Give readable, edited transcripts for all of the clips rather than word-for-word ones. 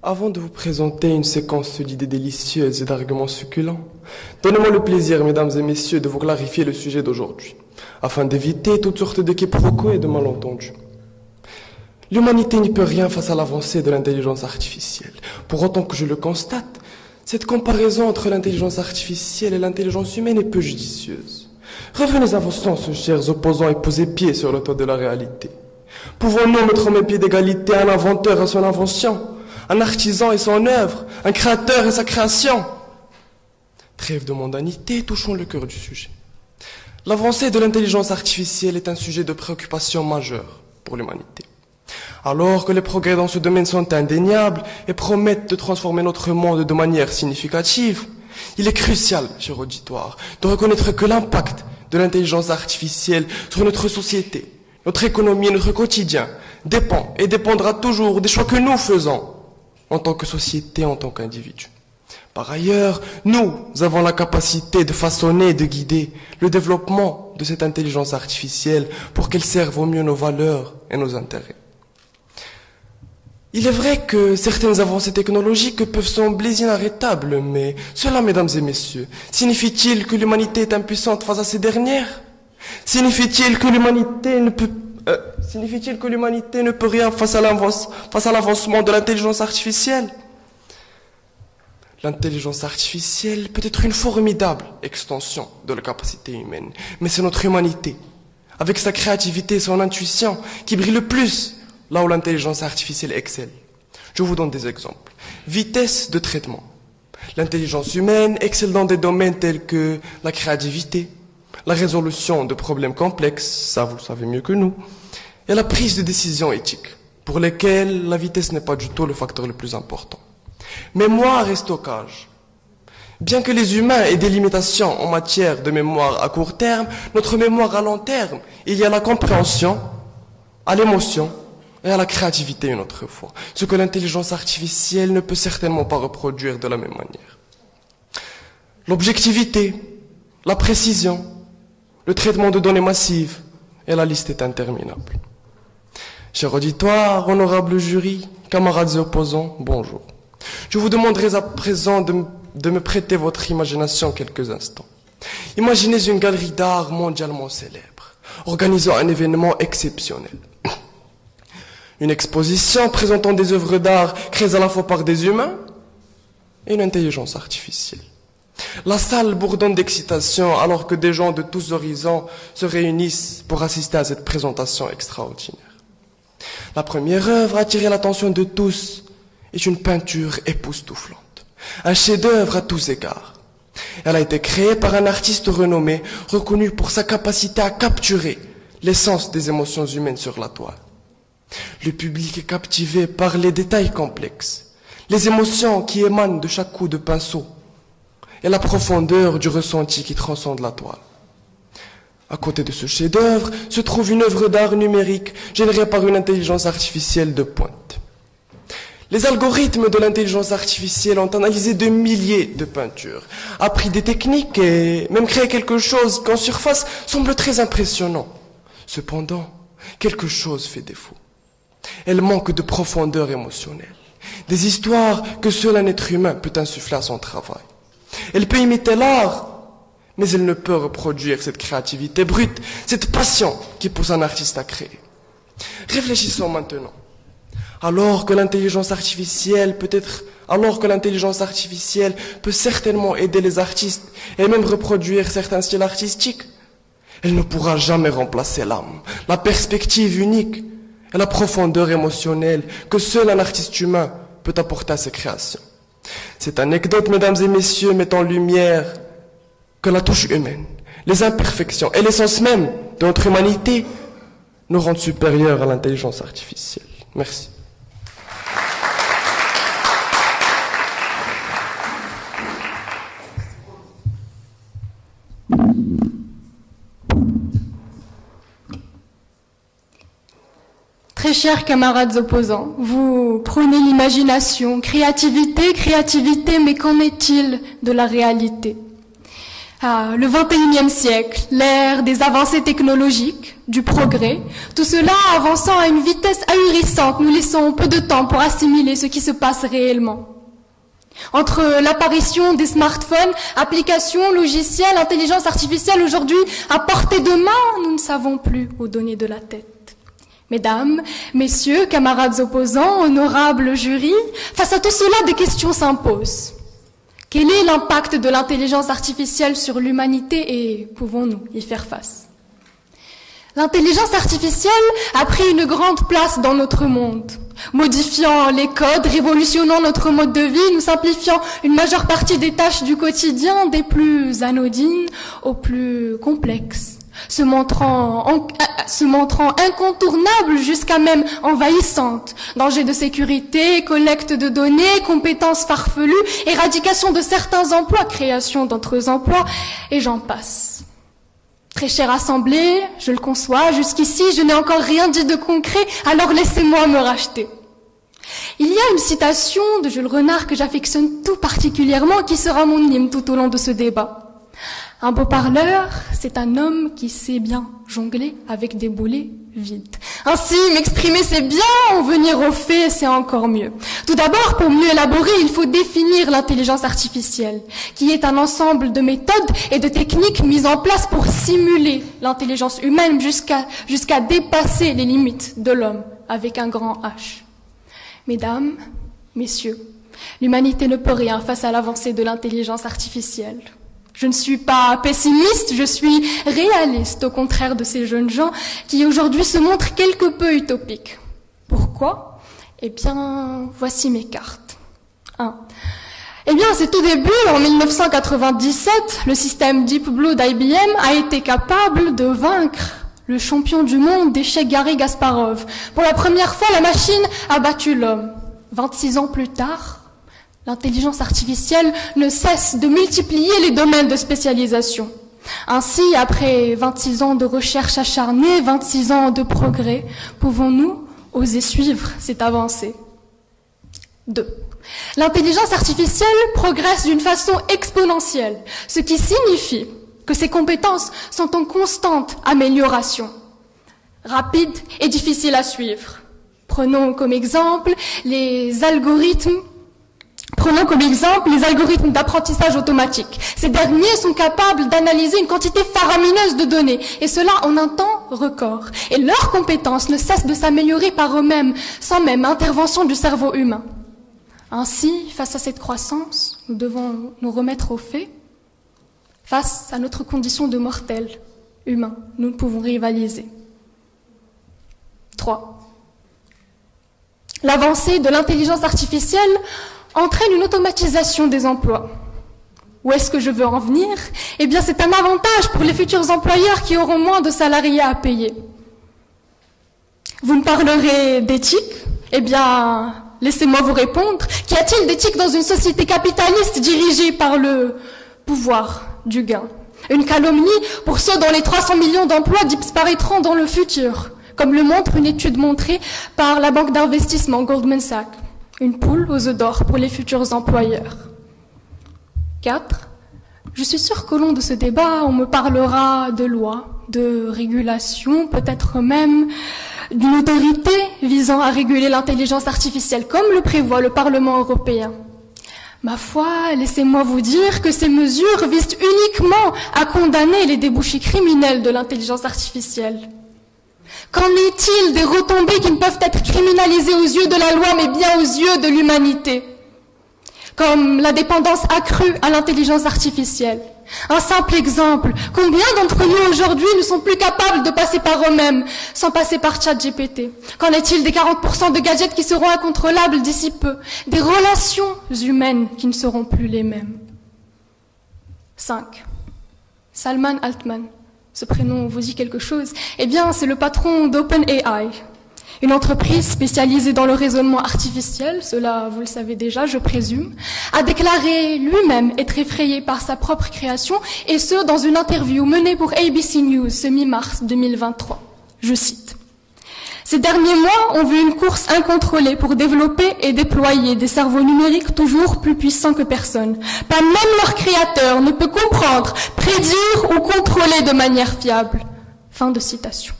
Avant de vous présenter une séquence d'idées délicieuses et d'arguments succulents, donnez-moi le plaisir, mesdames et messieurs, de vous clarifier le sujet d'aujourd'hui, afin d'éviter toutes sortes de quiproquos et de malentendus. L'humanité n'y peut rien face à l'avancée de l'intelligence artificielle. Pour autant que je le constate, cette comparaison entre l'intelligence artificielle et l'intelligence humaine est peu judicieuse. Revenez à vos sens, chers opposants, et posez pied sur le toit de la réalité. Pouvons-nous mettre au même pied d'égalité un inventeur et son invention, un artisan et son œuvre, un créateur et sa création? Trêve de mondanité, touchons le cœur du sujet. L'avancée de l'intelligence artificielle est un sujet de préoccupation majeure pour l'humanité. Alors que les progrès dans ce domaine sont indéniables et promettent de transformer notre monde de manière significative, il est crucial, cher auditoire, de reconnaître que l'impact de l'intelligence artificielle sur notre société, notre économie et notre quotidien dépend et dépendra toujours des choix que nous faisons en tant que société, en tant qu'individu. Par ailleurs, nous avons la capacité de façonner et de guider le développement de cette intelligence artificielle pour qu'elle serve au mieux nos valeurs et nos intérêts. Il est vrai que certaines avancées technologiques peuvent sembler inarrêtables, mais cela, mesdames et messieurs, signifie-t-il que l'humanité est impuissante face à ces dernières? Signifie-t-il que l'humanité ne peut rien face à l'avancement de l'intelligence artificielle? L'intelligence artificielle peut être une formidable extension de la capacité humaine, mais c'est notre humanité, avec sa créativité et son intuition, qui brille le plus là où l'intelligence artificielle excelle. Je vous donne des exemples. Vitesse de traitement. L'intelligence humaine excelle dans des domaines tels que la créativité, la résolution de problèmes complexes, ça vous le savez mieux que nous, et la prise de décision éthique, pour lesquelles la vitesse n'est pas du tout le facteur le plus important. Mémoire et stockage. Bien que les humains aient des limitations en matière de mémoire à court terme, notre mémoire à long terme, il y a la compréhension, à l'émotion et à la créativité une autre fois, ce que l'intelligence artificielle ne peut certainement pas reproduire de la même manière. L'objectivité, la précision, le traitement de données massives, et la liste est interminable. Cher auditoire, honorable jury, camarades et opposants, bonjour. Je vous demanderai à présent de me prêter votre imagination quelques instants. Imaginez une galerie d'art mondialement célèbre, organisant un événement exceptionnel. Une exposition présentant des œuvres d'art créées à la fois par des humains et une intelligence artificielle. La salle bourdonne d'excitation alors que des gens de tous horizons se réunissent pour assister à cette présentation extraordinaire. La première œuvre à attirer l'attention de tous est une peinture époustouflante, un chef-d'œuvre à tous égards. Elle a été créée par un artiste renommé, reconnu pour sa capacité à capturer l'essence des émotions humaines sur la toile. Le public est captivé par les détails complexes, les émotions qui émanent de chaque coup de pinceau et la profondeur du ressenti qui transcende la toile. À côté de ce chef-d'œuvre se trouve une œuvre d'art numérique générée par une intelligence artificielle de pointe. Les algorithmes de l'intelligence artificielle ont analysé de milliers de peintures, appris des techniques et même créé quelque chose qui en surface semble très impressionnant. Cependant, quelque chose fait défaut. Elle manque de profondeur émotionnelle, des histoires que seul un être humain peut insuffler à son travail. Elle peut imiter l'art, mais elle ne peut reproduire cette créativité brute, cette passion qui pousse un artiste à créer. Réfléchissons maintenant. Alors que l'intelligence artificielle peut certainement aider les artistes et même reproduire certains styles artistiques, elle ne pourra jamais remplacer l'âme, la perspective unique et la profondeur émotionnelle que seul un artiste humain peut apporter à ses créations. Cette anecdote, mesdames et messieurs, met en lumière que la touche humaine, les imperfections et l'essence même de notre humanité nous rendent supérieurs à l'intelligence artificielle. Merci. Très chers camarades opposants, vous prenez l'imagination, créativité, mais qu'en est-il de la réalité? Ah, le 21e siècle, l'ère des avancées technologiques, du progrès, tout cela avançant à une vitesse ahurissante, nous laissons peu de temps pour assimiler ce qui se passe réellement. Entre l'apparition des smartphones, applications, logiciels, intelligence artificielle, aujourd'hui, à portée de main, nous ne savons plus où donner de la tête. Mesdames, messieurs, camarades opposants, honorables jurys, face à tout cela, des questions s'imposent. Quel est l'impact de l'intelligence artificielle sur l'humanité et pouvons-nous y faire face? L'intelligence artificielle a pris une grande place dans notre monde, modifiant les codes, révolutionnant notre mode de vie, nous simplifiant une majeure partie des tâches du quotidien, des plus anodines aux plus complexes, se montrant incontournable jusqu'à même envahissante. Danger de sécurité, collecte de données, compétences farfelues, éradication de certains emplois, création d'autres emplois, et j'en passe. Très chère assemblée, je le conçois, jusqu'ici je n'ai encore rien dit de concret, alors laissez-moi me racheter. Il y a une citation de Jules Renard que j'affectionne tout particulièrement, qui sera mon hymne tout au long de ce débat. Un beau parleur, c'est un homme qui sait bien jongler avec des boulets vides. Ainsi, m'exprimer c'est bien, en venir aux faits c'est encore mieux. Tout d'abord, pour mieux élaborer, il faut définir l'intelligence artificielle, qui est un ensemble de méthodes et de techniques mises en place pour simuler l'intelligence humaine jusqu'à dépasser les limites de l'homme avec un grand H. Mesdames, messieurs, l'humanité ne peut rien face à l'avancée de l'intelligence artificielle. Je ne suis pas pessimiste, je suis réaliste, au contraire de ces jeunes gens qui aujourd'hui se montrent quelque peu utopiques. Pourquoi? Eh bien, voici mes cartes. 1. Eh bien, c'est au début, en 1997, le système Deep Blue d'IBM a été capable de vaincre le champion du monde d'échecs Garry Kasparov. Pour la première fois, la machine a battu l'homme. 26 ans plus tard, l'intelligence artificielle ne cesse de multiplier les domaines de spécialisation. Ainsi, après 26 ans de recherche acharnée, 26 ans de progrès, pouvons-nous oser suivre cette avancée? 2. L'intelligence artificielle progresse d'une façon exponentielle, ce qui signifie que ses compétences sont en constante amélioration, rapide et difficile à suivre. Prenons comme exemple les algorithmes d'apprentissage automatique. Ces derniers sont capables d'analyser une quantité faramineuse de données, et cela en un temps record. Et leurs compétences ne cessent de s'améliorer par eux-mêmes, sans même intervention du cerveau humain. Ainsi, face à cette croissance, nous devons nous remettre aux faits. Face à notre condition de mortels humains, nous ne pouvons rivaliser. 3. L'avancée de l'intelligence artificielle entraîne une automatisation des emplois. Où est-ce que je veux en venir? Eh bien, c'est un avantage pour les futurs employeurs qui auront moins de salariés à payer. Vous me parlerez d'éthique? Eh bien, laissez-moi vous répondre. Qu'y a-t-il d'éthique dans une société capitaliste dirigée par le pouvoir du gain? Une calomnie pour ceux dont les 300 millions d'emplois disparaîtront dans le futur, comme le montre une étude montrée par la banque d'investissement Goldman Sachs. Une poule aux œufs d'or pour les futurs employeurs. 4. Je suis sûre qu'au long de ce débat, on me parlera de lois, de régulation, peut-être même d'une autorité visant à réguler l'intelligence artificielle, comme le prévoit le Parlement européen. Ma foi, laissez-moi vous dire que ces mesures visent uniquement à condamner les débouchés criminels de l'intelligence artificielle. Qu'en est-il des retombées qui ne peuvent être criminalisées aux yeux de la loi, mais bien aux yeux de l'humanité? Comme la dépendance accrue à l'intelligence artificielle. Un simple exemple, combien d'entre nous aujourd'hui ne sont plus capables de passer par eux-mêmes, sans passer par ChatGPT? Qu'en est-il des 40% de gadgets qui seront incontrôlables d'ici peu? Des relations humaines qui ne seront plus les mêmes. 5. Salman Altman. Ce prénom vous dit quelque chose? Eh bien, c'est le patron d'OpenAI, une entreprise spécialisée dans le raisonnement artificiel, cela vous le savez déjà, je présume, a déclaré lui-même être effrayé par sa propre création, et ce, dans une interview menée pour ABC News ce mi-mars 2023. Je cite. Ces derniers mois ont vu une course incontrôlée pour développer et déployer des cerveaux numériques toujours plus puissants que personne. Pas même leur créateur ne peut comprendre, prédire ou contrôler de manière fiable. Fin de citation.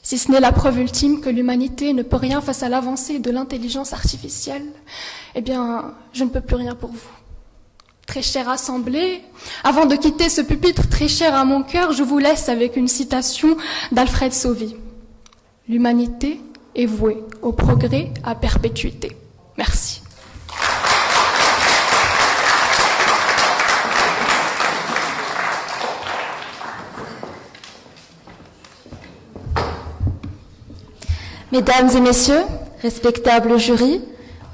Si ce n'est la preuve ultime que l'humanité ne peut rien face à l'avancée de l'intelligence artificielle, eh bien, je ne peux plus rien pour vous. Très chère assemblée, avant de quitter ce pupitre très cher à mon cœur, je vous laisse avec une citation d'Alfred Sauvy. L'humanité est vouée au progrès à perpétuité. Merci. Mesdames et messieurs, respectable jury,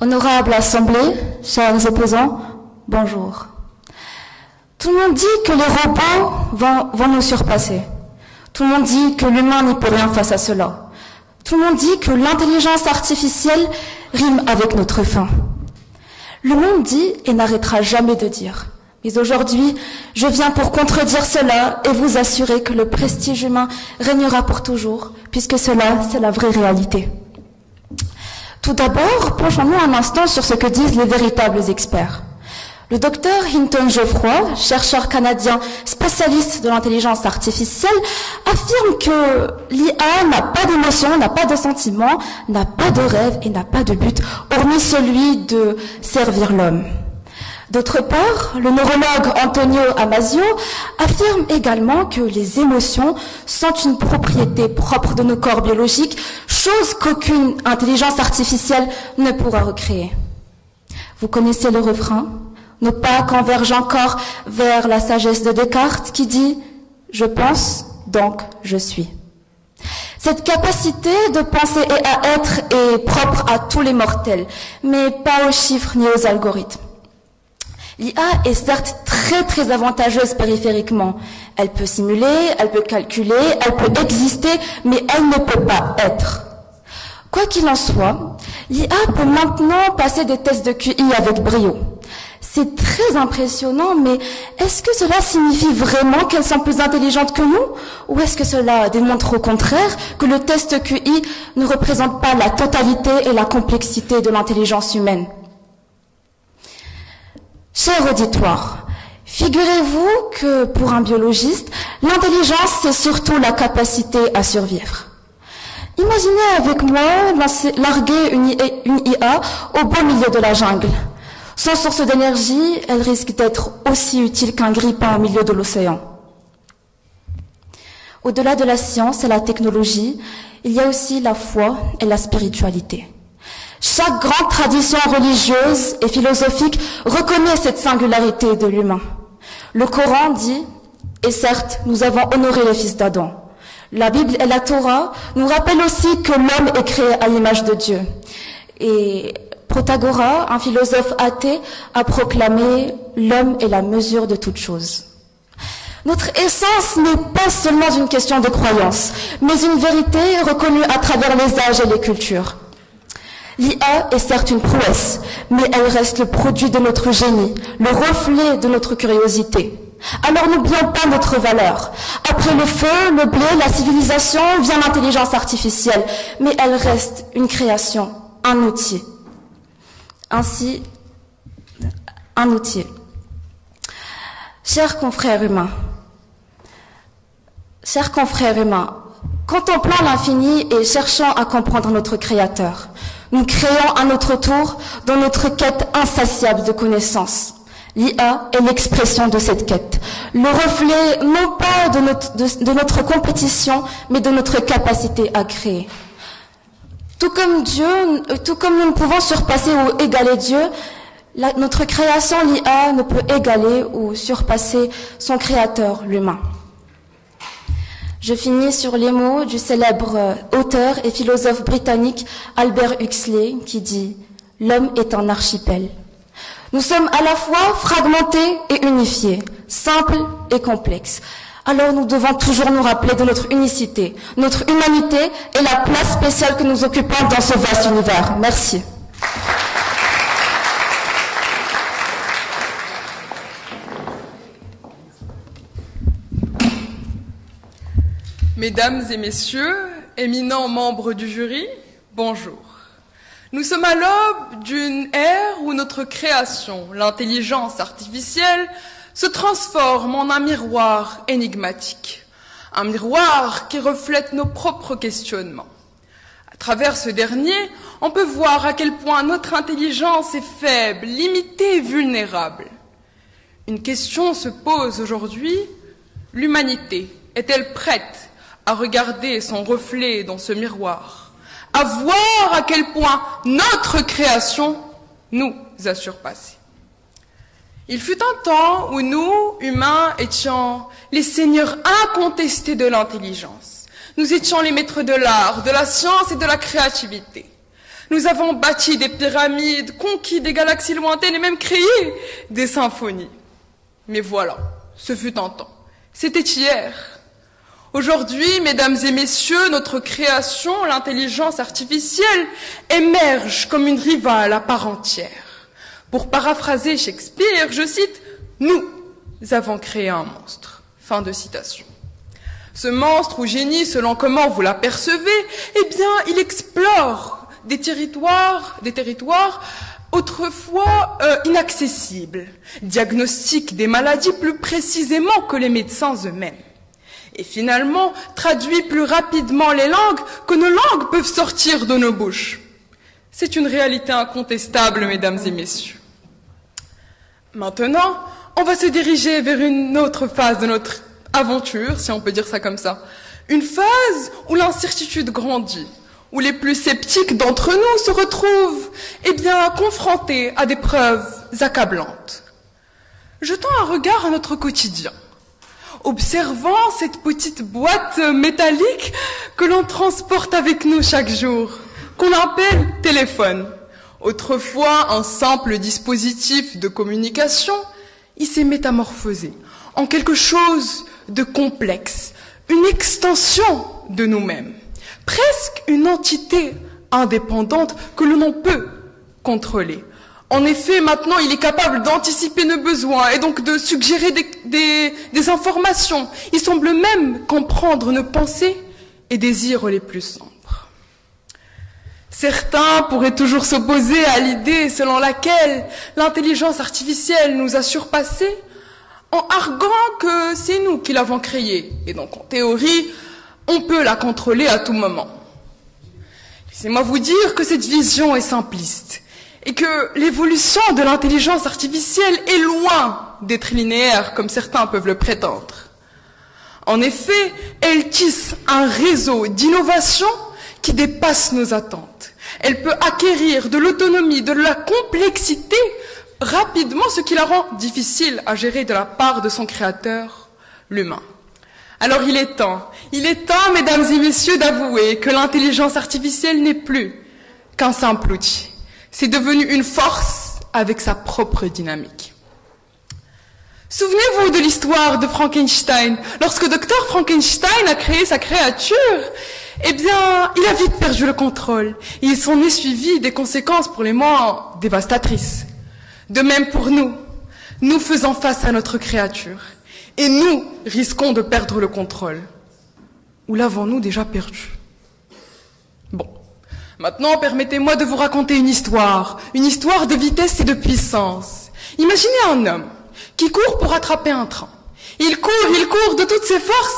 honorable assemblée, chers opposants, bonjour. Tout le monde dit que les robots vont nous surpasser. Tout le monde dit que l'humain n'y peut rien face à cela. Tout le monde dit que l'intelligence artificielle rime avec notre faim. Le monde dit et n'arrêtera jamais de dire. Mais aujourd'hui, je viens pour contredire cela et vous assurer que le prestige humain régnera pour toujours, puisque cela, c'est la vraie réalité. Tout d'abord, penchons-nous un instant sur ce que disent les véritables experts. Le docteur Hinton Geoffroy, chercheur canadien spécialiste de l'intelligence artificielle, affirme que l'IA n'a pas d'émotion, n'a pas de sentiment, n'a pas de rêve et n'a pas de but, hormis celui de servir l'homme. D'autre part, le neurologue Antonio Amasio affirme également que les émotions sont une propriété propre de nos corps biologiques, chose qu'aucune intelligence artificielle ne pourra recréer. Vous connaissez le refrain ? Nos pas convergent encore vers la sagesse de Descartes qui dit « Je pense, donc je suis ». Cette capacité de penser et à être est propre à tous les mortels, mais pas aux chiffres ni aux algorithmes. L'IA est certes très avantageuse périphériquement. Elle peut simuler, elle peut calculer, elle peut exister, mais elle ne peut pas être. Quoi qu'il en soit, l'IA peut maintenant passer des tests de QI avec brio. C'est très impressionnant, mais est-ce que cela signifie vraiment qu'elles sont plus intelligentes que nous? Ou est-ce que cela démontre au contraire que le test QI ne représente pas la totalité et la complexité de l'intelligence humaine? Cher auditoire, figurez-vous que pour un biologiste, l'intelligence c'est surtout la capacité à survivre. Imaginez avec moi larguer une IA au beau milieu de la jungle. Sans source d'énergie, elle risque d'être aussi utile qu'un grippin au milieu de l'océan. Au-delà de la science et la technologie, il y a aussi la foi et la spiritualité. Chaque grande tradition religieuse et philosophique reconnaît cette singularité de l'humain. Le Coran dit, et certes, nous avons honoré les fils d'Adam. La Bible et la Torah nous rappellent aussi que l'homme est créé à l'image de Dieu. Et Protagoras, un philosophe athée, a proclamé « L'homme est la mesure de toute chose ». Notre essence n'est pas seulement une question de croyance, mais une vérité reconnue à travers les âges et les cultures. L'IA est certes une prouesse, mais elle reste le produit de notre génie, le reflet de notre curiosité. Alors n'oublions pas notre valeur. Après le feu, le blé, la civilisation, vient l'intelligence artificielle, mais elle reste une création, un outil. Ainsi, un outil. Chers confrères humains, contemplant l'infini et cherchant à comprendre notre Créateur, nous créons à notre tour dans notre quête insatiable de connaissances. L'IA est l'expression de cette quête, le reflet non pas de notre compétition, mais de notre capacité à créer. Tout comme nous ne pouvons surpasser ou égaler Dieu, notre création, l'IA, ne peut égaler ou surpasser son créateur, l'humain. Je finis sur les mots du célèbre auteur et philosophe britannique Albert Huxley qui dit « L'homme est un archipel ». Nous sommes à la fois fragmentés et unifiés, simples et complexes. Alors nous devons toujours nous rappeler de notre unicité, notre humanité et la place spéciale que nous occupons dans ce vaste univers. Merci. Mesdames et messieurs, éminents membres du jury, bonjour. Nous sommes à l'aube d'une ère où notre création, l'intelligence artificielle, se transforme en un miroir énigmatique. Un miroir qui reflète nos propres questionnements. À travers ce dernier, on peut voir à quel point notre intelligence est faible, limitée et vulnérable. Une question se pose aujourd'hui, l'humanité est-elle prête à regarder son reflet dans ce miroir ? À voir à quel point notre création nous a surpassés. Il fut un temps où nous, humains, étions les seigneurs incontestés de l'intelligence. Nous étions les maîtres de l'art, de la science et de la créativité. Nous avons bâti des pyramides, conquis des galaxies lointaines et même créé des symphonies. Mais voilà, ce fut un temps. C'était hier. Aujourd'hui, mesdames et messieurs, notre création, l'intelligence artificielle, émerge comme une rivale à part entière. Pour paraphraser Shakespeare, je cite, « Nous avons créé un monstre ». Fin de citation. Ce monstre ou génie, selon comment vous l'apercevez, eh bien, il explore des territoires autrefois inaccessibles, diagnostique des maladies plus précisément que les médecins eux-mêmes. Et finalement, traduit plus rapidement les langues que nos langues peuvent sortir de nos bouches. C'est une réalité incontestable, mesdames et messieurs. Maintenant, on va se diriger vers une autre phase de notre aventure, si on peut dire ça comme ça. Une phase où l'incertitude grandit, où les plus sceptiques d'entre nous se retrouvent, confrontés à des preuves accablantes. Jetons un regard à notre quotidien. Observant cette petite boîte métallique que l'on transporte avec nous chaque jour, qu'on appelle téléphone. Autrefois, un simple dispositif de communication, il s'est métamorphosé en quelque chose de complexe, une extension de nous-mêmes, presque une entité indépendante que l'on peut contrôler. En effet, maintenant, il est capable d'anticiper nos besoins et donc de suggérer des informations. Il semble même comprendre nos pensées et désirs les plus sombres. Certains pourraient toujours s'opposer à l'idée selon laquelle l'intelligence artificielle nous a surpassés en arguant que c'est nous qui l'avons créée. Et donc, en théorie, on peut la contrôler à tout moment. Laissez-moi vous dire que cette vision est simpliste. Et que l'évolution de l'intelligence artificielle est loin d'être linéaire, comme certains peuvent le prétendre. En effet, elle tisse un réseau d'innovation qui dépasse nos attentes. Elle peut acquérir de l'autonomie, de la complexité rapidement, ce qui la rend difficile à gérer de la part de son créateur, l'humain. Alors il est temps, mesdames et messieurs, d'avouer que l'intelligence artificielle n'est plus qu'un simple outil. C'est devenu une force avec sa propre dynamique. Souvenez-vous de l'histoire de Frankenstein. Lorsque Dr Frankenstein a créé sa créature, il a vite perdu le contrôle. Et il s'en est suivi des conséquences pour les moins dévastatrices. De même pour nous. Nous faisons face à notre créature. Et nous risquons de perdre le contrôle. Ou l'avons-nous déjà perdu ? Bon. Maintenant, permettez-moi de vous raconter une histoire de vitesse et de puissance. Imaginez un homme qui court pour attraper un train. Il court de toutes ses forces,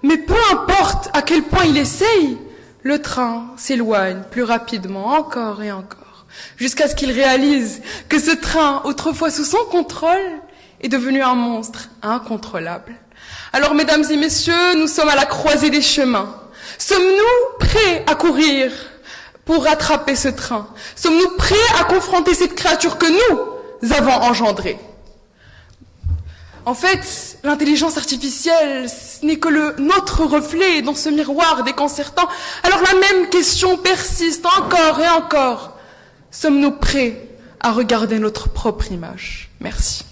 mais peu importe à quel point il essaye, le train s'éloigne plus rapidement, encore et encore, jusqu'à ce qu'il réalise que ce train, autrefois sous son contrôle, est devenu un monstre incontrôlable. Alors, mesdames et messieurs, nous sommes à la croisée des chemins. Sommes-nous prêts à courir pour rattraper ce train? Sommes-nous prêts à confronter cette créature que nous avons engendrée? En fait, l'intelligence artificielle, ce n'est que notre reflet dans ce miroir déconcertant. Alors la même question persiste encore et encore. Sommes-nous prêts à regarder notre propre image? Merci.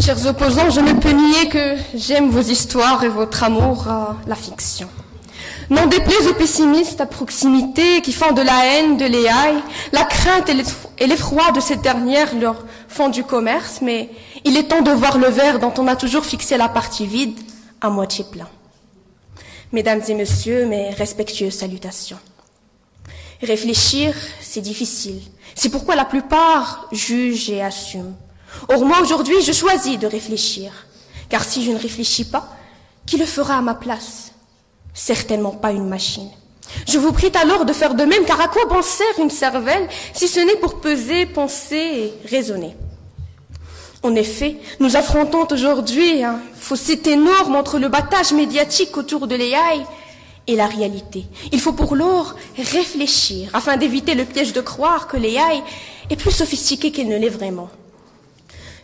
Chers opposants, je ne peux nier que j'aime vos histoires et votre amour à la fiction. N'en déplaise aux pessimistes à proximité qui font de la haine, de l'AI, la crainte et l'effroi de cette dernière leur font du commerce, mais il est temps de voir le verre dont on a toujours fixé la partie vide à moitié plein. Mesdames et messieurs, mes respectueuses salutations. Réfléchir, c'est difficile. C'est pourquoi la plupart jugent et assument. Or moi, aujourd'hui, je choisis de réfléchir. Car si je ne réfléchis pas, qui le fera à ma place? Certainement pas une machine. Je vous prie alors de faire de même, car à quoi bon sert une cervelle si ce n'est pour peser, penser et raisonner? En effet, nous affrontons aujourd'hui un fossé énorme entre le battage médiatique autour de l'AI et la réalité. Il faut pour lors réfléchir afin d'éviter le piège de croire que l'AI est plus sophistiquée qu'elle ne l'est vraiment.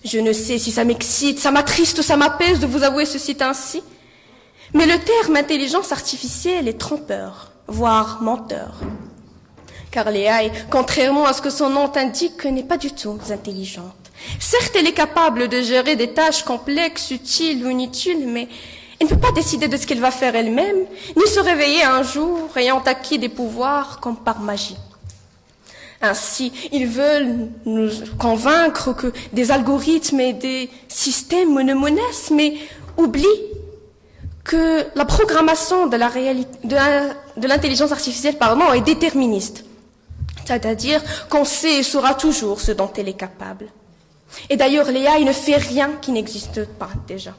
Je ne sais si ça m'excite, ça m'attriste ou ça m'apaise de vous avouer ceci ainsi, mais le terme intelligence artificielle est trompeur, voire menteur. Car l'AI, contrairement à ce que son nom indique, n'est pas du tout intelligente. Certes, elle est capable de gérer des tâches complexes, utiles ou inutiles, mais elle ne peut pas décider de ce qu'elle va faire elle-même, ni se réveiller un jour ayant acquis des pouvoirs comme par magie. Ainsi, ils veulent nous convaincre que des algorithmes et des systèmes monomonesses, mais oublient que la programmation de l'intelligence artificielle est déterministe. C'est-à-dire qu'on sait et saura toujours ce dont elle est capable. Et d'ailleurs, l'AI ne fait rien qui n'existe pas déjà.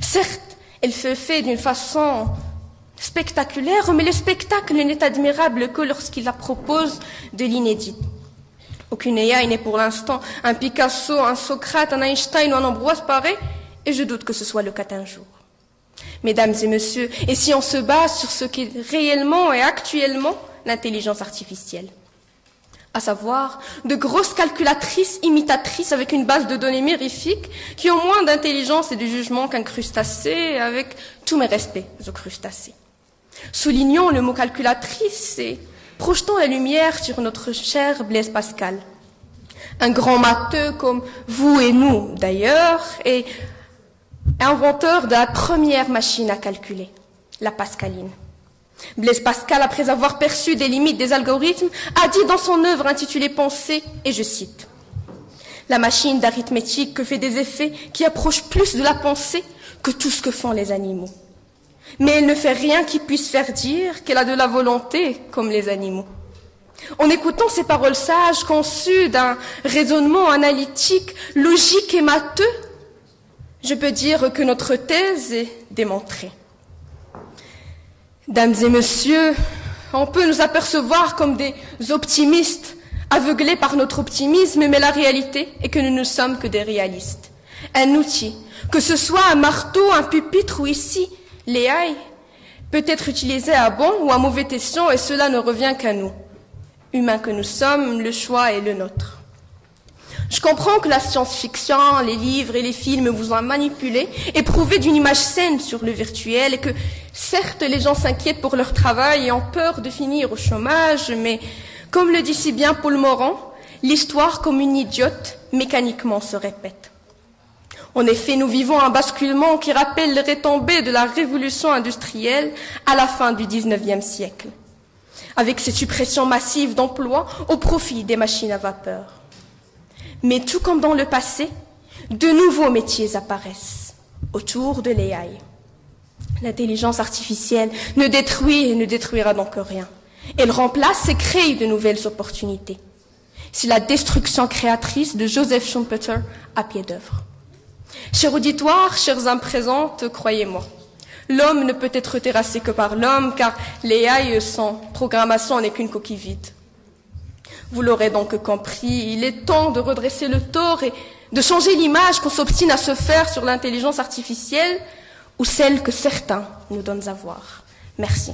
Certes, elle se fait d'une façon spectaculaire, mais le spectacle n'est admirable que lorsqu'il la propose de l'inédit. Aucune AI n'est pour l'instant un Picasso, un Socrate, un Einstein ou un Ambroise Paré, et je doute que ce soit le cas un jour. Mesdames et messieurs, et si on se base sur ce qu'est réellement et actuellement l'intelligence artificielle, à savoir de grosses calculatrices imitatrices avec une base de données mirifique qui ont moins d'intelligence et de jugement qu'un crustacé, avec tous mes respects aux crustacés. Soulignons le mot calculatrice et projetons la lumière sur notre cher Blaise Pascal. Un grand matheux comme vous et nous d'ailleurs, et inventeur de la première machine à calculer, la pascaline. Blaise Pascal, après avoir perçu des limites des algorithmes, a dit dans son œuvre intitulée Pensée, et je cite, « La machine d'arithmétique que fait des effets qui approchent plus de la pensée que tout ce que font les animaux. Mais elle ne fait rien qui puisse faire dire qu'elle a de la volonté comme les animaux. » En écoutant ces paroles sages conçues d'un raisonnement analytique, logique et matheux, je peux dire que notre thèse est démontrée. Dames et messieurs, on peut nous apercevoir comme des optimistes, aveuglés par notre optimisme, mais la réalité est que nous ne sommes que des réalistes. Un outil, que ce soit un marteau, un pupitre ou ici, l'AI, peut être utilisé à bon ou à mauvais escient et cela ne revient qu'à nous. Humains que nous sommes, le choix est le nôtre. Je comprends que la science-fiction, les livres et les films vous ont manipulé et prouvé d'une image saine sur le virtuel et que, certes, les gens s'inquiètent pour leur travail et ont peur de finir au chômage, mais, comme le dit si bien Paul Morand, l'histoire comme une idiote mécaniquement se répète. En effet, nous vivons un basculement qui rappelle les retombées de la révolution industrielle à la fin du XIXe siècle, avec ses suppressions massives d'emplois au profit des machines à vapeur. Mais tout comme dans le passé, de nouveaux métiers apparaissent autour de l'AI. L'intelligence artificielle ne détruit et ne détruira donc rien. Elle remplace et crée de nouvelles opportunités. C'est la destruction créatrice de Joseph Schumpeter à pied d'œuvre. Chers auditoires, chers âmes présentes, croyez-moi, l'homme ne peut être terrassé que par l'homme, car l'AI sans programmation n'est qu'une coquille vide. Vous l'aurez donc compris, il est temps de redresser le tort et de changer l'image qu'on s'obstine à se faire sur l'intelligence artificielle ou celle que certains nous donnent à voir. Merci.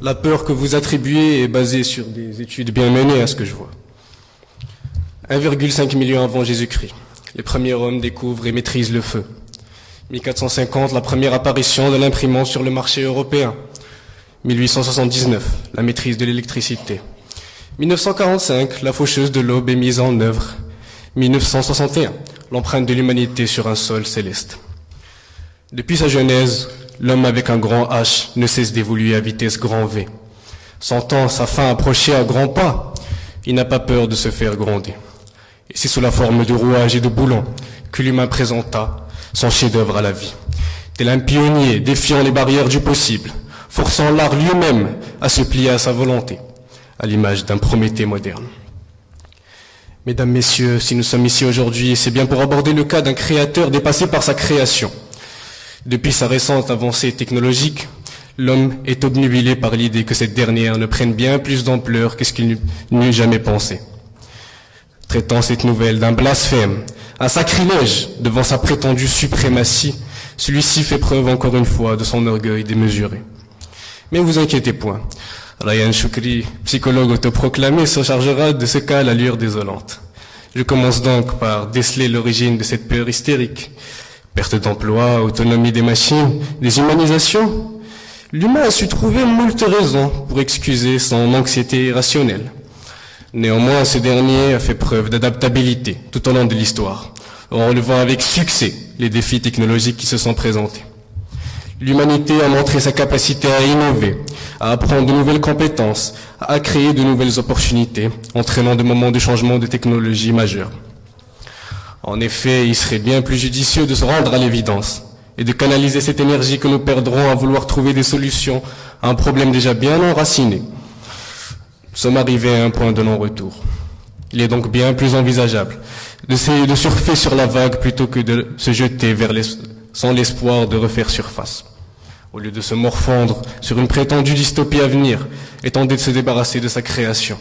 La peur que vous attribuez est basée sur des études bien menées à ce que je vois. 1,5 million avant Jésus-Christ, les premiers hommes découvrent et maîtrisent le feu. 1450, la première apparition de l'imprimante sur le marché européen. 1879, la maîtrise de l'électricité. 1945, la faucheuse de l'aube est mise en œuvre. 1961, l'empreinte de l'humanité sur un sol céleste. Depuis sa genèse, l'homme avec un grand H ne cesse d'évoluer à vitesse grand V. Sentant sa fin approcher à grands pas, il n'a pas peur de se faire gronder. Et c'est sous la forme de rouages et de boulons que l'humain présenta son chef-d'œuvre à la vie. Tel un pionnier défiant les barrières du possible, forçant l'art lui-même à se plier à sa volonté, à l'image d'un Prométhée moderne. Mesdames, Messieurs, si nous sommes ici aujourd'hui, c'est bien pour aborder le cas d'un créateur dépassé par sa création. Depuis sa récente avancée technologique, l'homme est obnubilé par l'idée que cette dernière ne prenne bien plus d'ampleur que ce qu'il n'eût jamais pensé. Traitant cette nouvelle d'un blasphème, un sacrilège devant sa prétendue suprématie, celui-ci fait preuve encore une fois de son orgueil démesuré. Mais vous inquiétez point, Ryan Choukri, psychologue autoproclamé, se chargera de ce cas à l'allure désolante. Je commence donc par déceler l'origine de cette peur hystérique. Perte d'emploi, autonomie des machines, déshumanisation. L'humain a su trouver moult raisons pour excuser son anxiété irrationnelle. Néanmoins, ce dernier a fait preuve d'adaptabilité tout au long de l'histoire, en relevant avec succès les défis technologiques qui se sont présentés. L'humanité a montré sa capacité à innover, à apprendre de nouvelles compétences, à créer de nouvelles opportunités, entraînant des moments de changement de technologie majeurs. En effet, il serait bien plus judicieux de se rendre à l'évidence et de canaliser cette énergie que nous perdrons à vouloir trouver des solutions à un problème déjà bien enraciné. Nous sommes arrivés à un point de non-retour. Il est donc bien plus envisageable d'essayer de surfer sur la vague plutôt que de se jeter sans l'espoir de refaire surface. Au lieu de se morfondre sur une prétendue dystopie à venir et tenter de se débarrasser de sa création.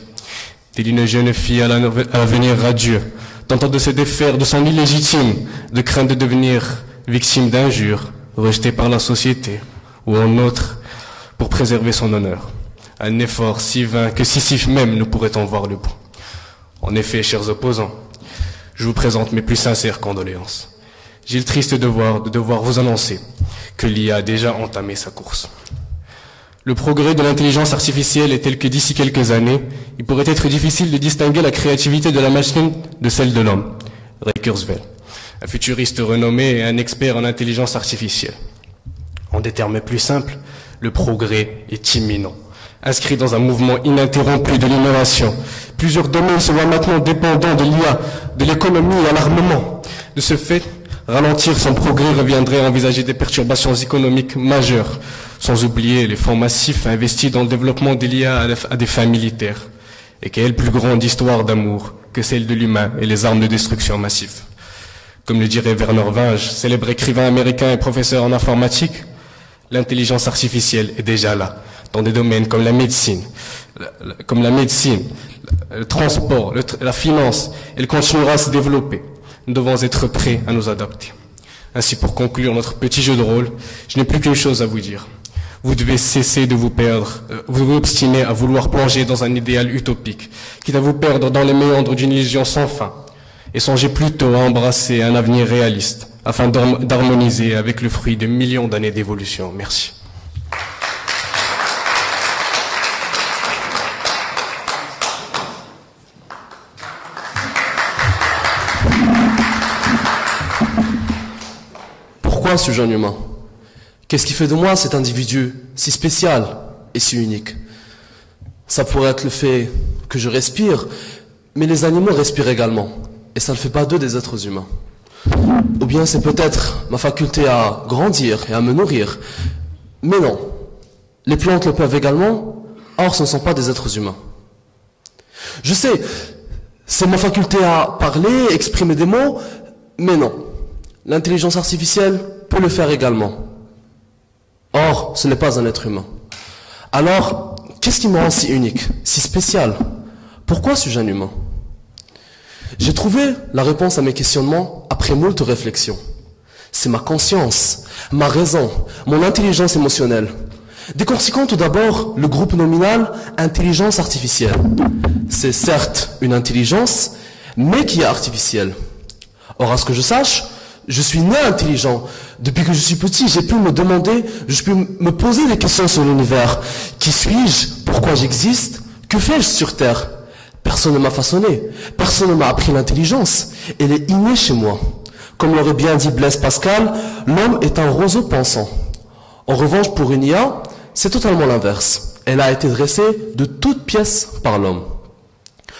Telle une jeune fille à l'avenir radieux, tentant de se défaire de son illégitime, de crainte de devenir victime d'injures, rejetée par la société, ou en autre, pour préserver son honneur. Un effort si vain que Sisyphe même ne pourrait en voir le bout. En effet, chers opposants, je vous présente mes plus sincères condoléances. J'ai le triste devoir de vous annoncer que l'IA a déjà entamé sa course. Le progrès de l'intelligence artificielle est tel que d'ici quelques années, il pourrait être difficile de distinguer la créativité de la machine de celle de l'homme. Ray Kurzweil, un futuriste renommé et un expert en intelligence artificielle. En des termes plus simples, le progrès est imminent. Inscrit dans un mouvement ininterrompu de l'innovation, plusieurs domaines se voient maintenant dépendants de l'IA, de l'économie et de l'armement. De ce fait, ralentir son progrès reviendrait à envisager des perturbations économiques majeures, sans oublier les fonds massifs investis dans le développement de l'IA à des fins militaires. Et quelle plus grande histoire d'amour que celle de l'humain et les armes de destruction massives. Comme le dirait Werner Vinge, célèbre écrivain américain et professeur en informatique, l'intelligence artificielle est déjà là, dans des domaines comme la médecine, le transport, la finance. Elle continuera à se développer. Nous devons être prêts à nous adapter. Ainsi, pour conclure notre petit jeu de rôle, je n'ai plus qu'une chose à vous dire. Vous devez cesser de vous perdre, vous obstiner à vouloir plonger dans un idéal utopique, quitte à vous perdre dans les méandres d'une illusion sans fin, et songez plutôt à embrasser un avenir réaliste, afin d'harmoniser avec le fruit de millions d'années d'évolution. Merci. Pourquoi ce jeune humain? Qu'est-ce qui fait de moi cet individu si spécial et si unique? Ça pourrait être le fait que je respire, mais les animaux respirent également, et ça ne fait pas d'eux des êtres humains. Ou bien c'est peut-être ma faculté à grandir et à me nourrir. Mais non, les plantes le peuvent également, or ce ne sont pas des êtres humains. Je sais, c'est ma faculté à parler, exprimer des mots, mais non. L'intelligence artificielle peut le faire également. Or, ce n'est pas un être humain. Alors, qu'est-ce qui me rend si unique, si spécial? Pourquoi suis-je un humain? J'ai trouvé la réponse à mes questionnements après moult réflexions. C'est ma conscience, ma raison, mon intelligence émotionnelle. Décortiquons tout d'abord le groupe nominal intelligence artificielle. C'est certes une intelligence, mais qui est artificielle. Or, à ce que je sache, je suis né intelligent. Depuis que je suis petit, j'ai pu me demander, je peux me poser des questions sur l'univers. Qui suis-je? Pourquoi j'existe? Que fais-je sur Terre? Personne ne m'a façonné. Personne ne m'a appris l'intelligence. Elle est innée chez moi. Comme l'aurait bien dit Blaise Pascal, l'homme est un roseau pensant. En revanche, pour une IA, c'est totalement l'inverse. Elle a été dressée de toutes pièces par l'homme.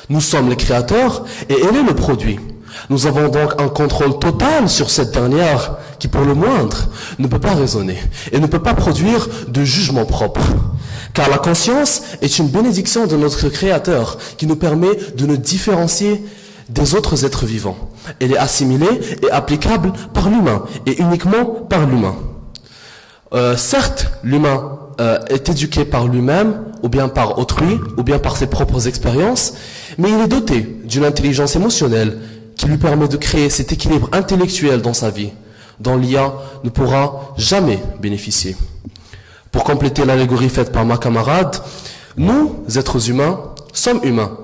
Nous sommes les créateurs et elle est le produit. Nous avons donc un contrôle total sur cette dernière qui, pour le moindre, ne peut pas raisonner et ne peut pas produire de jugement propre. Car la conscience est une bénédiction de notre Créateur qui nous permet de nous différencier des autres êtres vivants. Elle est assimilée et applicable par l'humain et uniquement par l'humain. Certes, l'humain est éduqué par lui-même, ou bien par autrui, ou bien par ses propres expériences, mais il est doté d'une intelligence émotionnelle qui lui permet de créer cet équilibre intellectuel dans sa vie, dont l'IA ne pourra jamais bénéficier. Pour compléter l'allégorie faite par ma camarade, nous, êtres humains, sommes humains,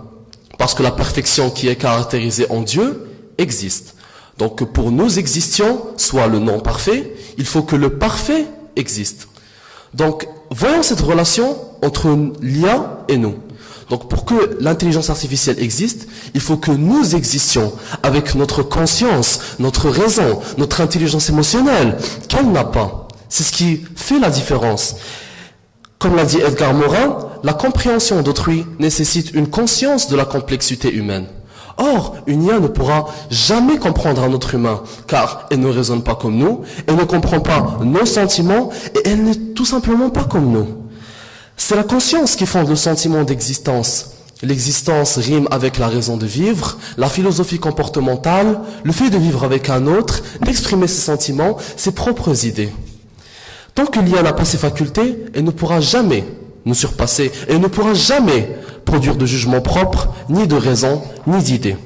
parce que la perfection qui est caractérisée en Dieu existe. Donc que pour nous existions, soit le non parfait, il faut que le parfait existe. Donc, voyons cette relation entre l'IA et nous. Donc, pour que l'intelligence artificielle existe, il faut que nous existions avec notre conscience, notre raison, notre intelligence émotionnelle, qu'elle n'a pas. C'est ce qui fait la différence. Comme l'a dit Edgar Morin, la compréhension d'autrui nécessite une conscience de la complexité humaine. Or, une IA ne pourra jamais comprendre un autre humain, car elle ne raisonne pas comme nous, elle ne comprend pas nos sentiments, et elle n'est tout simplement pas comme nous. C'est la conscience qui fonde le sentiment d'existence. L'existence rime avec la raison de vivre, la philosophie comportementale, le fait de vivre avec un autre, d'exprimer ses sentiments, ses propres idées. Tant que l'IA n'a pas ces facultés, elle ne pourra jamais nous surpasser, et elle ne pourra jamais produire de jugement propre, ni de raison, ni d'idées.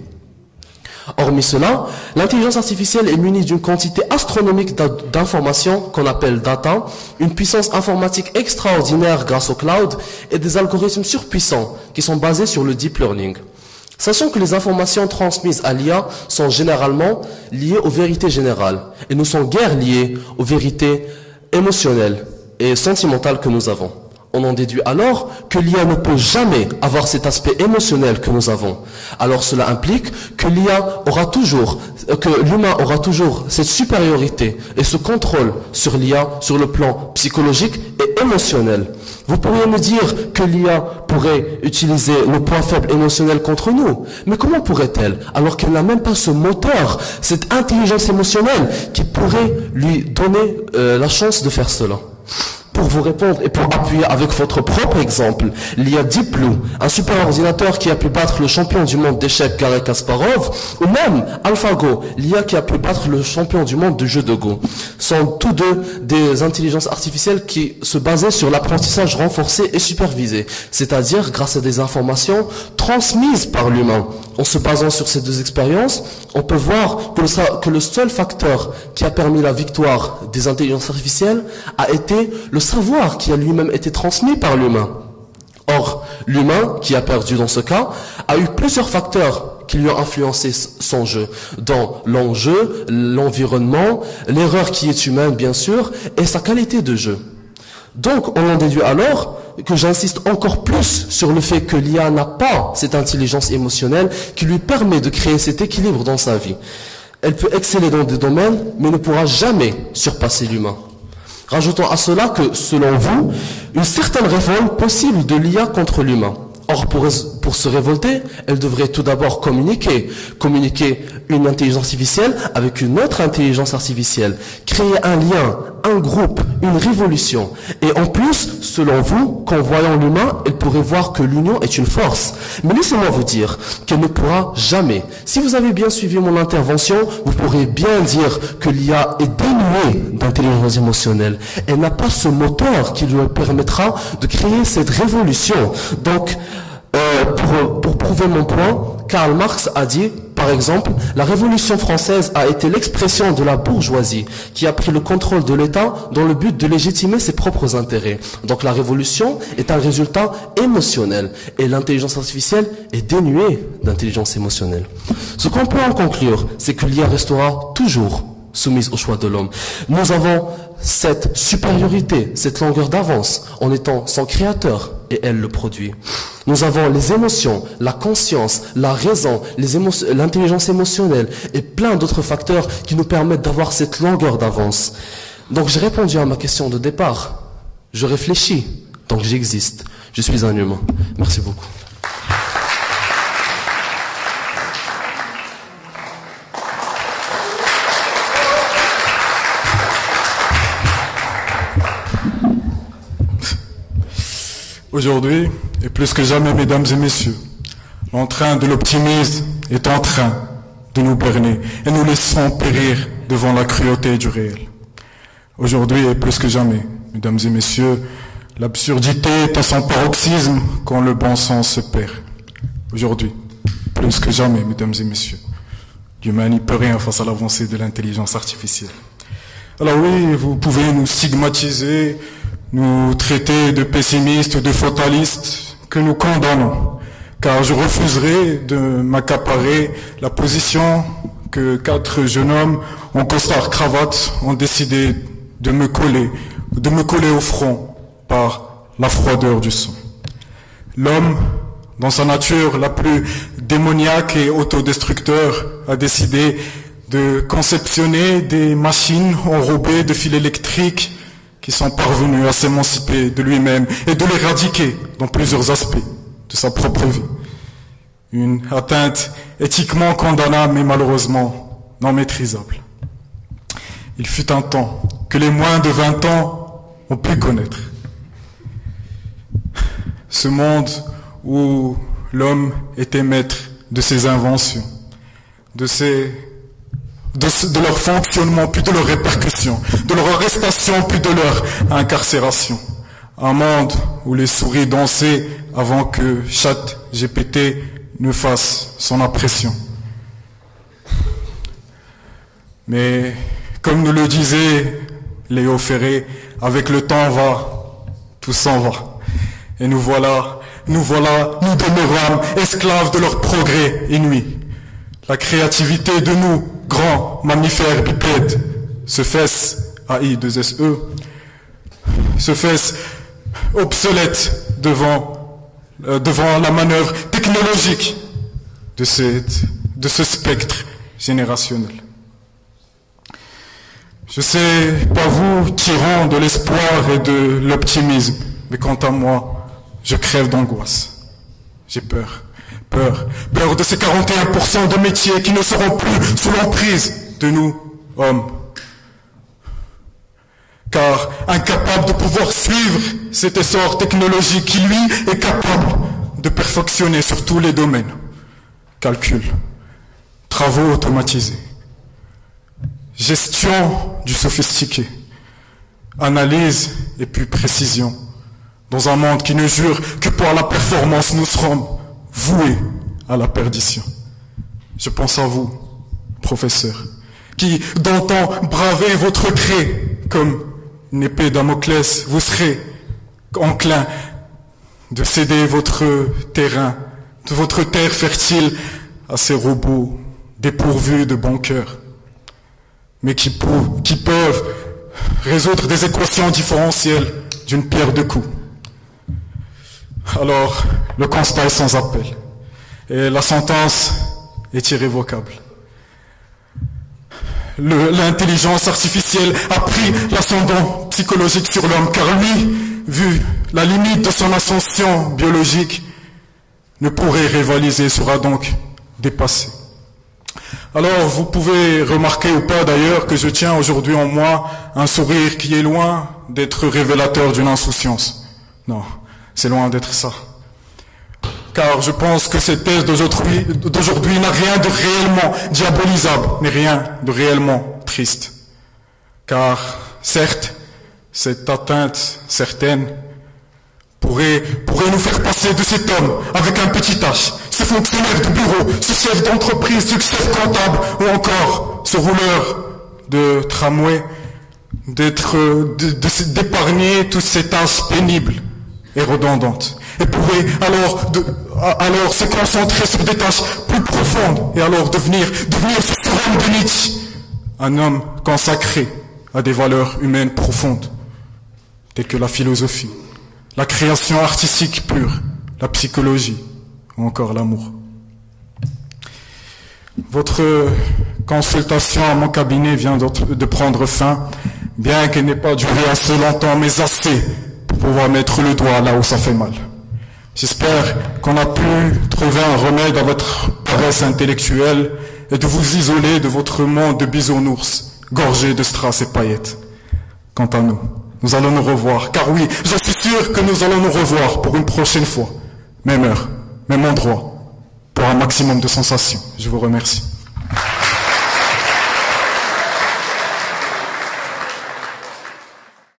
Hormis cela, l'intelligence artificielle est munie d'une quantité astronomique d'informations qu'on appelle data, une puissance informatique extraordinaire grâce au cloud et des algorithmes surpuissants qui sont basés sur le deep learning. Sachant que les informations transmises à l'IA sont généralement liées aux vérités générales et ne sont guère liées aux vérités émotionnelles et sentimentales que nous avons. On en déduit alors que l'IA ne peut jamais avoir cet aspect émotionnel que nous avons. Alors cela implique que l'IA aura toujours, que l'humain aura toujours cette supériorité et ce contrôle sur l'IA sur le plan psychologique et émotionnel. Vous pourriez me dire que l'IA pourrait utiliser nos points faibles émotionnels contre nous. Mais comment pourrait-elle, alors qu'elle n'a même pas ce moteur, cette intelligence émotionnelle qui pourrait lui donner la chance de faire cela? Pour vous répondre et pour appuyer avec votre propre exemple, l'IA Deep Blue, un super ordinateur qui a pu battre le champion du monde d'échecs Garry Kasparov, ou même AlphaGo, l'IA qui a pu battre le champion du monde de jeu de Go, sont tous deux des intelligences artificielles qui se basaient sur l'apprentissage renforcé et supervisé, c'est-à-dire grâce à des informations transmises par l'humain. En se basant sur ces deux expériences, on peut voir que le seul facteur qui a permis la victoire des intelligences artificielles a été le savoir qui a lui-même été transmis par l'humain. Or, l'humain, qui a perdu dans ce cas, a eu plusieurs facteurs qui lui ont influencé son jeu, dans l'enjeu, l'environnement, l'erreur qui est humaine bien sûr, et sa qualité de jeu. Donc, on en déduit alors que j'insiste encore plus sur le fait que l'IA n'a pas cette intelligence émotionnelle qui lui permet de créer cet équilibre dans sa vie. Elle peut exceller dans des domaines, mais ne pourra jamais surpasser l'humain. Rajoutons à cela que, selon vous, une certaine révolte possible de l'IA contre l'humain. Or, pour se révolter, elle devrait tout d'abord communiquer une intelligence artificielle avec une autre intelligence artificielle, créer un lien, un groupe, une révolution. Et en plus, selon vous, qu'en voyant l'humain, elle pourrait voir que l'union est une force. Mais laissez-moi vous dire qu'elle ne pourra jamais. Si vous avez bien suivi mon intervention, vous pourrez bien dire que l'IA est dénuée d'intelligence émotionnelle. Elle n'a pas ce moteur qui lui permettra de créer cette révolution. Donc, pour prouver mon point, Karl Marx a dit, par exemple, la Révolution française a été l'expression de la bourgeoisie qui a pris le contrôle de l'État dans le but de légitimer ses propres intérêts. Donc la révolution est un résultat émotionnel et l'intelligence artificielle est dénuée d'intelligence émotionnelle. Ce qu'on peut en conclure, c'est que l'IA restera toujours soumise au choix de l'homme. Nous avons cette supériorité, cette longueur d'avance en étant son créateur et elle le produit. Nous avons les émotions, la conscience, la raison, l'intelligence émotionnelle et plein d'autres facteurs qui nous permettent d'avoir cette longueur d'avance. Donc j'ai répondu à ma question de départ. Je réfléchis, donc j'existe. Je suis un humain. Merci beaucoup. Aujourd'hui, et plus que jamais, mesdames et messieurs, l'entrain de l'optimisme est en train de nous berner et nous laissons périr devant la cruauté du réel. Aujourd'hui, et plus que jamais, mesdames et messieurs, l'absurdité est à son paroxysme quand le bon sens se perd. Aujourd'hui, plus que jamais, mesdames et messieurs, l'humain n'y peut rien face à l'avancée de l'intelligence artificielle. Alors oui, vous pouvez nous stigmatiser, nous traiter de pessimistes, de fatalistes, que nous condamnons, car je refuserai de m'accaparer la position que 4 jeunes hommes en costard-cravate ont décidé de me coller au front par la froideur du sang. L'homme, dans sa nature la plus démoniaque et autodestructeur, a décidé de conceptionner des machines enrobées de fils électriques qui sont parvenus à s'émanciper de lui-même et de l'éradiquer dans plusieurs aspects de sa propre vie. Une atteinte éthiquement condamnable mais malheureusement non maîtrisable. Il fut un temps que les moins de 20 ans ont pu connaître. Ce monde où l'homme était maître de ses inventions, de leur fonctionnement, puis de leurs répercussions, de leur arrestation, puis de leur incarcération. Un monde où les souris dansaient avant que ChatGPT ne fasse son impression. Mais, comme nous le disait Léo Ferré, avec le temps tout s'en va. Et nous demeurâmes esclaves de leur progrès inouï. La créativité de nous, grands mammifères bipèdes, se fait AI2SE, se fait obsolète devant la manœuvre technologique de ce spectre générationnel. Je sais, pas vous, tirant de l'espoir et de l'optimisme, mais quant à moi, je crève d'angoisse. J'ai peur. Peur de ces 41% de métiers qui ne seront plus sous l'emprise de nous, hommes. Car incapable de pouvoir suivre cet essor technologique qui, lui, est capable de perfectionner sur tous les domaines. Calcul, travaux automatisés, gestion du sophistiqué, analyse et puis précision. Dans un monde qui ne jure que par la performance, nous serons voués à la perdition. Je pense à vous, professeurs, qui d'antan bravaient votre craie comme une épée Damoclès. Vous serez enclin de céder votre terrain, de votre terre fertile à ces robots dépourvus de bon cœur, mais qui peuvent résoudre des équations différentielles d'une pierre deux coups. Alors, le constat est sans appel. Et la sentence est irrévocable. L'intelligence artificielle a pris l'ascendant psychologique sur l'homme, car lui, vu la limite de son ascension biologique, ne pourrait rivaliser, sera donc dépassé. Alors, vous pouvez remarquer ou pas d'ailleurs que je tiens aujourd'hui en moi un sourire qui est loin d'être révélateur d'une insouciance. Non. C'est loin d'être ça. Car je pense que cette thèse d'aujourd'hui n'a rien de réellement diabolisable, mais rien de réellement triste. Car, certes, cette atteinte certaine pourrait nous faire passer de cet homme avec un petit H, ce fonctionnaire de bureau, ce chef d'entreprise, ce chef comptable, ou encore ce rouleur de tramway, d'épargner toutes ces tâches pénibles et redondante, et pourrait alors se concentrer sur des tâches plus profondes, et alors devenir ce surhomme de Nietzsche, un homme consacré à des valeurs humaines profondes, telles que la philosophie, la création artistique pure, la psychologie ou encore l'amour. Votre consultation à mon cabinet vient de prendre fin, bien qu'elle n'ait pas duré assez longtemps, mais assez pour pouvoir mettre le doigt là où ça fait mal. J'espère qu'on a pu trouver un remède à votre paresse intellectuelle et de vous isoler de votre monde de bisounours, gorgé de strass et paillettes. Quant à nous, nous allons nous revoir, car oui, je suis sûr que nous allons nous revoir pour une prochaine fois. Même heure, même endroit, pour un maximum de sensations. Je vous remercie.